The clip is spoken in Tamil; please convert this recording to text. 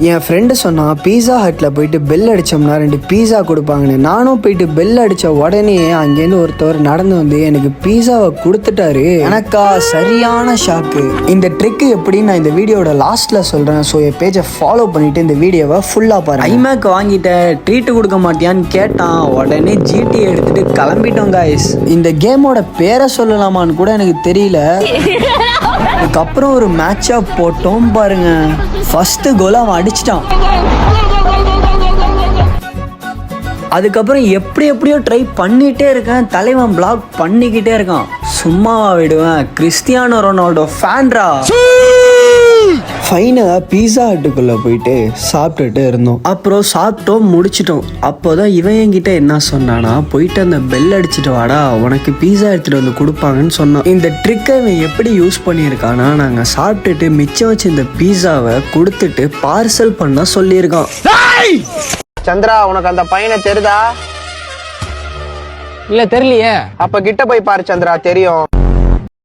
என் ஃப்ரெண்டு சொன்னான் பீஸா ஹட்டில் போயிட்டு பெல் அடித்தோம்னா 2 பீஸா கொடுப்பாங்கன்னு. நானும் போயிட்டு பெல் அடித்த உடனே அங்கேருந்து ஒருத்தவர் நடந்து வந்து எனக்கு பீஸாவை கொடுத்துட்டாரு. எனக்கா சரியான ஷாக்கு. இந்த ட்ரிக்கு எப்படின்னு நான் இந்த வீடியோட லாஸ்ட்டில் சொல்கிறேன். ஸோ என் பேஜை ஃபாலோ பண்ணிவிட்டு இந்த வீடியோவை ஃபுல்லாக பாருங்க. ஐமேக் வாங்கிட்டேன், ட்ரீட்டு கொடுக்க மாட்டியான்னு கேட்டான். உடனே ஜிடி எடுத்துகிட்டு கிளம்பிட்டோம் காய்ஸ். இந்த கேமோட பேரை சொல்லலாமான்னு கூட எனக்கு தெரியல. அதுக்கப்புறம் ஒரு மேட்சாக போட்டோம் பாருங்க. ஃபஸ்ட்டு கோலை அவன் அடிச்சிட்டான். அதுக்கப்புறம் எப்படியோ ட்ரை பண்ணிகிட்டே இருக்கேன். தலைவன் பிளாக் பண்ணிக்கிட்டே இருக்கான். சும்மாவா விடுவேன், கிறிஸ்டியானோ ரொனால்டோ ஃபேன்ரா. ஃபைனலாக பீஸா ஹட்டுக்குள்ளே போயிட்டு சாப்பிட்டுட்டு இருந்தோம். அப்புறம் சாப்பிட்டோம், முடிச்சிட்டோம். அப்போ தான் இவன் என்கிட்ட என்ன சொன்னானா, போயிட்டு அந்த பெல் அடிச்சுட்டு வாடா, உனக்கு பீஸா எடுத்துகிட்டு வந்து கொடுப்பாங்கன்னு சொன்னான். இந்த ட்ரிக்கை இவன் எப்படி யூஸ் பண்ணியிருக்கானா, நாங்கள் சாப்பிட்டுட்டு மிச்சம் வச்சு இந்த பீஸாவை கொடுத்துட்டு பார்சல் பண்ண சொல்லியிருக்கான். சந்திரா, உனக்கு அந்த பையனை தெரியுதா? இல்ல தெரியலையே. அப்ப கிட்ட போய் பாரு சந்திரா, தெரியும்.